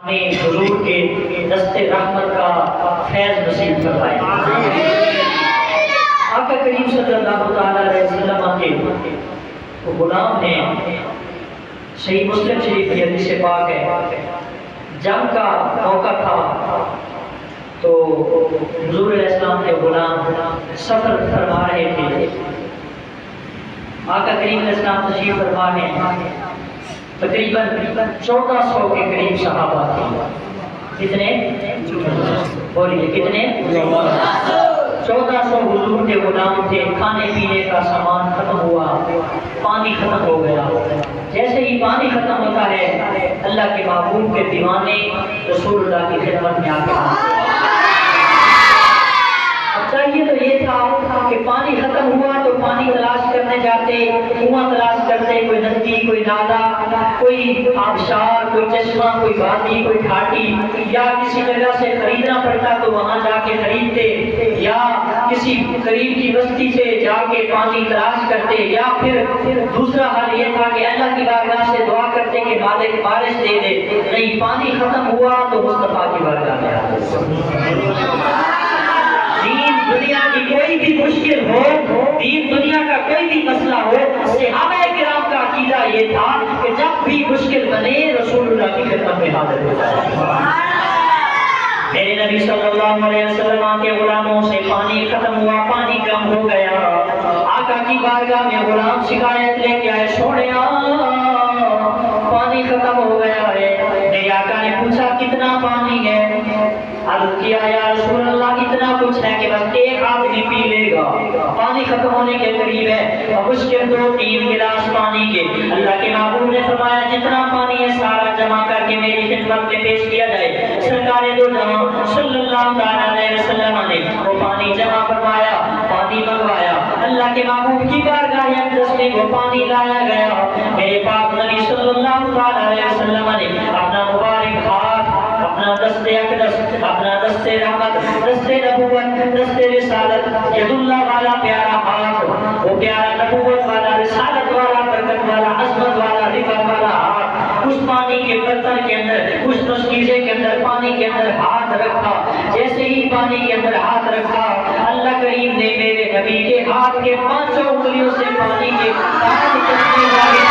حضور کے دست رحمت کا فیض نصیب فرمائے۔ آقا کریم صلی اللہ تعالی علیہ وسلم کے غلام ہیں، صحیح مسلم شریف کی حدیث پاک ہے، جنگ کا موقع تھا تو حضور علیہ السلام کے غلام سفر فرما رہے تھے۔ آقا کریم علیہ السلام تشریف فرما ہیں، تقریباً 1400 کے قریب صحابہ تھے۔ کتنے؟ بولیے کتنے؟ 1400 حضور کے غلام تھے۔ کھانے پینے کا سامان ختم ہوا، پانی ختم ہو گیا۔ جیسے ہی پانی ختم ہوتا ہے، اللہ کے محبوب کے دیوانے رسول اللہ کی خدمت میں آتے ہیں۔ چاہیے تو یہ تھا کہ پانی ختم ہوا تو پانی تلاش کرنے جاتے، کنواں تلاش کرتے، کوئی ندی، کوئی نالا، کوئی آبشار، کوئی چشمہ، کوئی وادی، کوئی گھاٹی، یا کسی جگہ سے خریدنا پڑتا تو وہاں جا کے خریدتے، یا کسی قریب کی بستی سے جا کے پانی تلاش کرتے، یا پھر دوسرا حل یہ تھا کہ اللہ کی بارگاہ سے دعا کرتے کہ مالک بارش دے دے۔ نہیں، پانی ختم ہوا تو مصطفیٰ کی بارگاہ میں آتے۔ دنیا کی کوئی بھی مشکل ہو، دین دنیا کا کوئی بھی مسئلہ ہو، صحابہ کرام کا عقیدہ یہ تھا کہ جب بھی مشکل بنے رسول اللہ کی خدمت میں حاضر ہو جائے۔ میرے نبی صلی اللہ علیہ وسلم کے غلاموں سے پانی ختم ہوا، پانی کم ہو گیا۔ آقا کی بارگاہ میں غلام شکایت لے کے آئے، سوڑیا پانی ختم ہو گیا ہے۔ میرے آقا نے پوچھا کتنا پانی ہے؟ عرض کیا یا رسول اللہ اتنا کچھ ہے کہ بس ایک آدمی پی لے گا، پانی ختم ہونے کے قریب ہے، اور مشکل 2-3 گلاس پانی کے۔ اللہ کے محبوب نے فرمایا جتنا پانی ہے سارا جمع کر کے میری خدمت میں پیش کیا جائے۔ سرکار دو جہاں صلی اللہ علیہ وسلم نے وہ پانی جمع فرمایا، پانی منگوایا، اللہ کے محبوب کی بارگاہ اقدس میں وہ پانی لایا گیا۔ میرے پاک نبی صلی اللہ علیہ وسلم نے اپنا مبارک ہاتھ، اپنا دست اقدس، اپنا دست رحمت، دست نبوت، دست رسالت، ید اللہ والا پیارا ہاتھ، وہ پیارا نبوت والا، رسالت والا، برکت والا، عظمت والا، رفعت والا ہاتھ، اس پانی کے برتن کے اندر، اس مشکیزے کے اندر، پانی کے اندر ہاتھ رکھا۔ جیسے ہی پانی کے اندر ہاتھ رکھا، اللہ کریم نے میرے نبی کے ہاتھ کے 5 انگلیوں سے پانی کے 5 قطرے جاری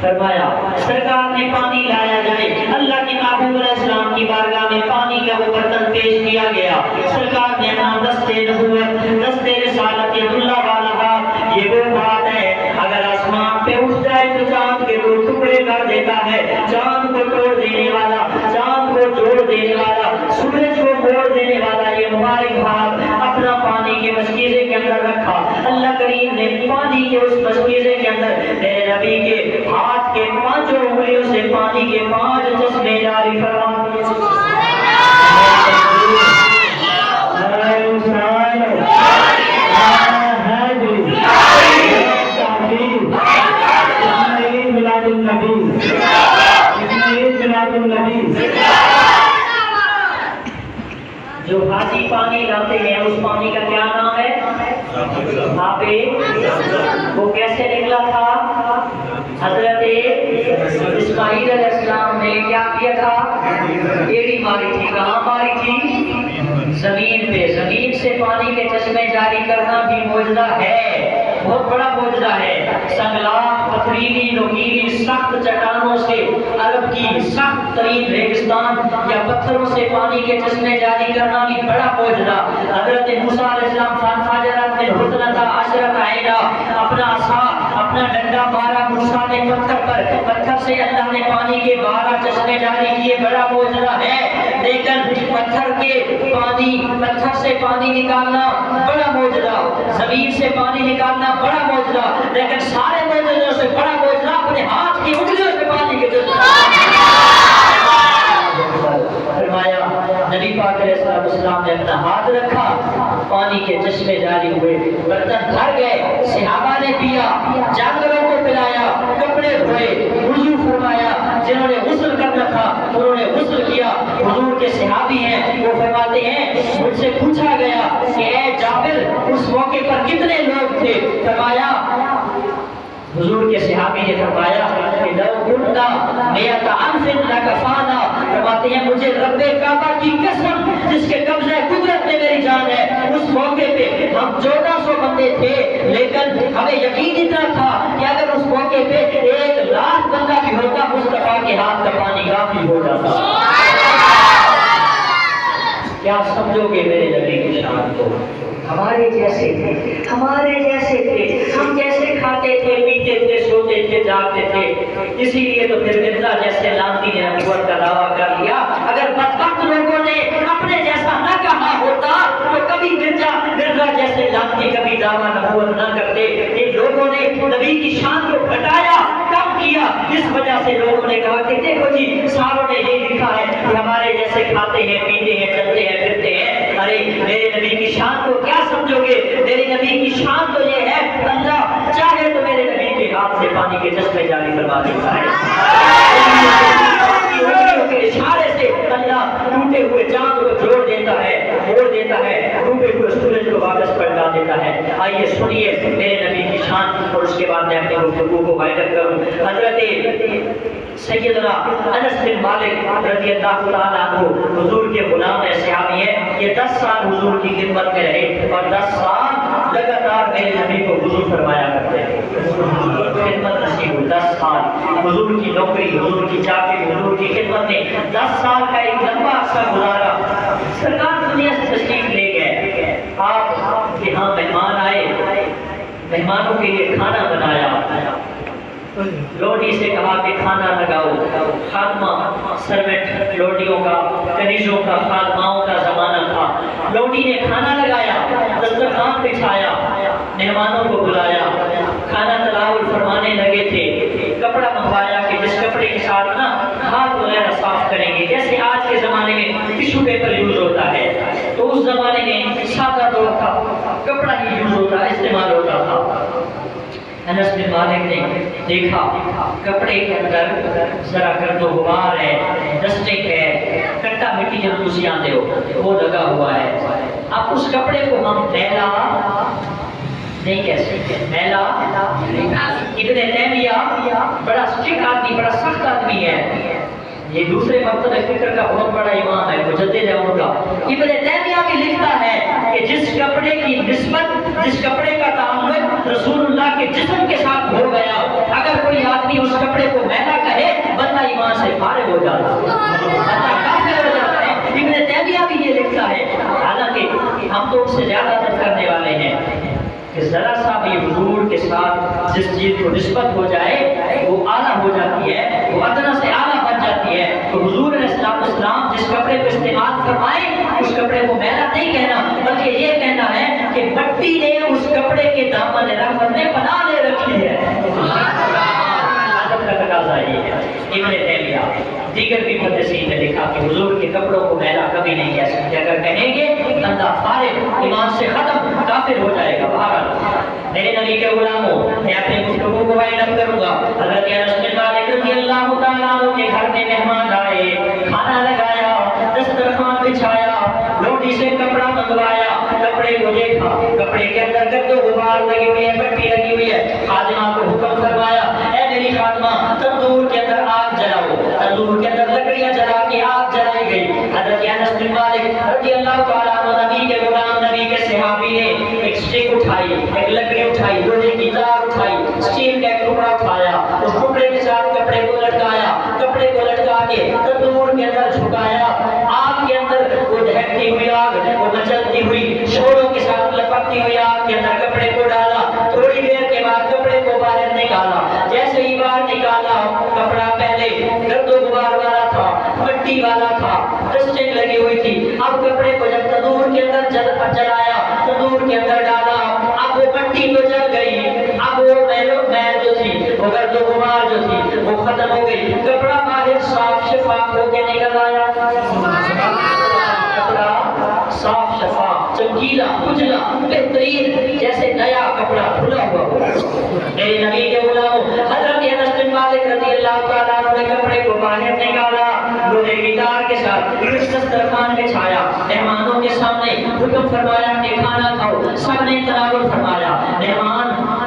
فرمایا سرکار نے پانی لایا جائے۔ اللہ کے محبوب علیہ السلام کی بارگاہ میں پانی کا وہ برتن پیش کیا گیا۔ سرکار نے اپنا دست نبوت، دست رسالت، ید اللہ والا ہاتھ، یہ وہ بات ہے اگر آسمان پہ اٹھ جائے تو چاند کے 2 ٹکڑے کر دیتا ہے، چاند کو توڑ دینے والا، چاند کو جوڑ دینے والا، سورج کو موڑ دینے والا یہ مبارک ہاتھ اپنا پانی کے مشکیزے کے اندر رکھا۔ اللہ کریم نے پانی کے اس مشکیزے کے اندر میرے نبی کے ہاتھ کے 5 انگلیوں سے پانی کے 5 چشمے جاری فرما دیے۔ جو حاجی پانی لاتے ہیں اس پانی کا کیا نام ہے؟ وہ کیسے نکلا تھا؟ حضرت اسماعیل علیہ السلام نے کیا کیا تھا؟ ایڑی ماری تھی۔ کہاں ماری تھی؟ زمین پہ۔ زمین سے پانی کے چشمے جاری کرنا بھی معجزہ ہے، بہت بڑا معجزہ ہے۔ سنگلاخ، پتھریلی، نوکیلی، سخت چٹانوں سے، عرب کی سخت ترین ریگستان یا پتھروں سے پانی کے چشمے جاری کرنا بھی بڑا معجزہ۔ حضرت موسیٰ علیہ السلام فانفجرت من اثنتا عشرۃ عینا، اپنا عصا، اپنا ڈنڈا مارا موسیٰ نے پتھر پر، پتھر سے اللہ نے پانی کے 12 چشمے جاری کیے، بڑا معجزہ ہے۔ لیکن پتھر سے پانی نکالنا بڑا معجزہ، زمین سے پانی نکالنا بڑا معجزہ، لیکن سارے معجزوں سے بڑا معجزہ اپنے ہاتھ کی انگلیوں سے پانی کے فرمایا۔ نبی پاک علیہ السلام نے اپنا ہاتھ رکھا، پانی کے چشمے جاری ہوئے، برتن بھر گئے، صحابہ نے پیا، جانوروں کو پلایا، کپڑے دھوئے، وضو فرمایا، جنہوں نے غسل کرنا تھا انہوں نے غسل کیا۔ حضور کے صحابہ فرمایا حضور کے صحابی نے فرمایا کہ لو کنتا میت انفن لکفانا، فرماتے ہیں مجھے رب کعبہ کی قسم جس کے قبضہ قدرت میں میری جان ہے، اس موقع پہ ہم 1400 بندے تھے لیکن ہمیں یقین اتنا تھا کہ اگر اس موقع پہ 1,00,000 بندہ بھی ہوتا مصطفیٰ کے ہاتھ کا پانی کافی ہو جاتا۔ کیا سمجھو گے میرے نبی کی شان کو؟ ہمارے جیسے تھے، ہمارے جیسے تھے، ہم جیسے کھاتے تھے، پیتے تھے، سوتے تھے، جاگتے تھے۔ اسی لیے تو پھر مرزا جیسے لانتی نے نبوت کا دعویٰ کر لیا۔ اگر بدبخت لوگوں نے اپنے جیسا نہ کہا ہوتا تو کبھی مرزا جیسے لانتی کبھی دعویٰ نبوت نہ کرتے۔ ان لوگوں نے نبی کی شان کو گھٹایا، کم کیا، اس وجہ سے لوگوں نے کہا کہ دیکھو جی صحابہ نے یہ لکھا ہے کہ ہمارے جیسے کھاتے ہیں، پیتے ہیں، چلتے ہیں، پھرتے ہیں۔ ارے میرے نبی کی شان کو کیا سمجھو گے؟ میرے نبی کی شان تو یہ ہے اللہ چاہے تو میرے نبی کے ہاتھ سے پانی کے چشمے جاری کروا دیتا ہے، کے اشارے سے اللہ ٹوٹے ہوئے چاند کو جوڑ دیتا ہے، موڑ دیتا ہے، ڈوبے ہوئے سورج کو واپس پلٹا دیتا ہے۔ آئیے سنیے میرے نبی کی شان اور اس کے بعد میں اپنے گفتگو کو وائڈر کروں۔ حضرت سیدنا انس بن مالک رضی اللہ تعالیٰ عنہ حضور کے غلام ہے، صحابی ہے، یہ 10 سال حضور کی خدمت میں رہے اور 10 سال لگاتار میرے نبی کو حضور فرمایا کرتے ہیں۔ خدمت نصیب ہوئی 10 سال حضور کی نوکری، حضور کی چاکری، حضور کی خدمت میں 10 سال کا ایک لمبا عرصہ گزارا۔ سرکار دنیا سے تشریف لے گئے، آپ یہاں مہمان آئے، مہمانوں کے لیے کھانا بنایا، لوڈی سے کہا کہ کھانا لگاؤ، خادمہ سروینٹ لوڈیوں کا، کنیزوں کا، خادماؤں کا زمانہ تھا۔ لوڈی نے کھانا لگایا، دسترخوان بچھایا، مہمانوں کو بلایا، کھانا تناول فرمانے لگے تھے، کپڑا منگوایا کہ جس کپڑے کے ساتھ نا ہاتھ وغیرہ صاف کریں گے، جیسے آج کے زمانے میں ٹشو پیپر یوز ہوتا ہے تو اس زمانے میں سادہ دور تھا، کپڑا ہی یوز ہوتا، استعمال ہوتا تھا۔ انس بن مالک نے دیکھا کپڑے کے اندر ذرا گرد و غبار ہے، ڈسٹنگ ہے، کٹا مٹی جب تسی آتے ہو وہ لگا ہوا ہے۔ اب اس کپڑے کو ہم میلا نہیں کہہ سکتے، میلا ابن تیمیہ بڑا اسٹرکٹ آدمی، بڑا سخت آدمی ہے، یہ دوسرے مکتب فکر کا بہت بڑا امام ہے، مجدد ہے ان کا۔ ابن تیمیہ بھی لکھتا ہے کہ جس کپڑے کی نسبت، جس کپڑے کا تعلق رسول اللہ کے جسم کے ساتھ ہو گیا، اگر کوئی آدمی اس کپڑے کو میلا کہے بندہ ایمان سے فارغ ہو جاتا ہے، بندہ کافر ہو جاتا ہے۔ ابن تیمیہ بھی یہ لکھتا ہے، حالانکہ ہم تو اس سے زیادہ عدد کرنے والے ہیں کہ ذرا سا بھی حضور کے ساتھ جس چیز کو نسبت ہو جائے وہ اعلیٰ ہو جاتی ہے، وہ ادنا سے اعلیٰ بن جاتی ہے۔ تو حضور علیہ السلام جس کپڑے کو استعمال فرمائے اس کپڑے کو میلا نہیں کہنا، بلکہ یہ کہنا ہے کہ مٹی نے اس کپڑے کے دامن رحمت میں پناہ لے رکھی ہے۔ ادب کا تقاضا یہ ہے۔ ابن تیمیہ دیگر بھی محدثین نے لکھا کہ حضور کے کپڑوں کو میلا کبھی نہیں کہہ سکتے، اگر کہیں گے بندہ فارغ، ایمان سے ختم، کافر ہو جائے گا۔ بہرحال میرے نبی کے غلاموں، میں اپنے گفتگو کو وائنڈ اپ کروں گا۔ حضرت انس بن مالک رضی اللہ تعالیٰ عنہ کے گھر میں مہمان آئے، کھانا لگایا، دسترخوان بچھایا، لوٹی سے کپڑا منگوایا، کپڑے کو دیکھا، کپڑے کے اندر گرد و غبار لگی ہوئی ہے، مٹی لگی ہوئی ہے۔ خادمہ کو حکم فرمایا، اے میری خادمہ تندور کے اندر آگ جلاؤ۔ تندور کے اندر لکڑیاں جلا کے آگ جلائی گئی۔ حضرت انس بن مالک رضی اللہ تعالیٰ عنہ نبی کے غلام، نبی کے صحابی نے ایک سٹک اٹھائی، ایک لکڑی اٹھائی، لوہے کی تار اٹھائی، اسٹیل کا ایک ٹکڑا اٹھایا، اس ٹکڑے کے ساتھ کپڑے کو لٹکایا، کپڑے کو لٹکا کے تندور کے اندر جھکایا، آگ کے اندر وہ دہکتی ہوئی آگ، وہ مچلتی ہوئی شوروں کے ساتھ لپکتی ہوئی آگ کے اندر کپڑے کو ڈالا۔ تھوڑی دیر کے بعد کپڑے کو باہر نکالا، جیسے ہی باہر نکالا کپڑا پہلے گرد و غبار والا تھا، مٹی والا تھا، ڈسٹنگ لگی ہوئی تھی۔ اب کپڑے کو جب تندور کے اندر جلایا، تندور کے اندر ڈالا، اب وہ مٹی تو جل گئی، اب وہ میل جو تھی، وہ گرد و غبار جو تھی وہ ختم ہو گئی، کپڑا باہر صاف شفاف ہو کے نکل آیا۔ کپڑا صاف شفاف، چمکیلا، اجلا، بہترین، جیسے نیا کپڑا کھلا ہوا ہو۔ میرے نبی کے غلاموں، حضرت انس بن مالک رضی اللہ تعالیٰ عنہ نے کپڑے کو باہر نکالا، لوہے کی تار کے ساتھ دسترخوان بچھایا، مہمانوں کے سامنے حکم فرمایا کہ کھانا کھاؤ، سب نے تناول فرمایا۔ مہمان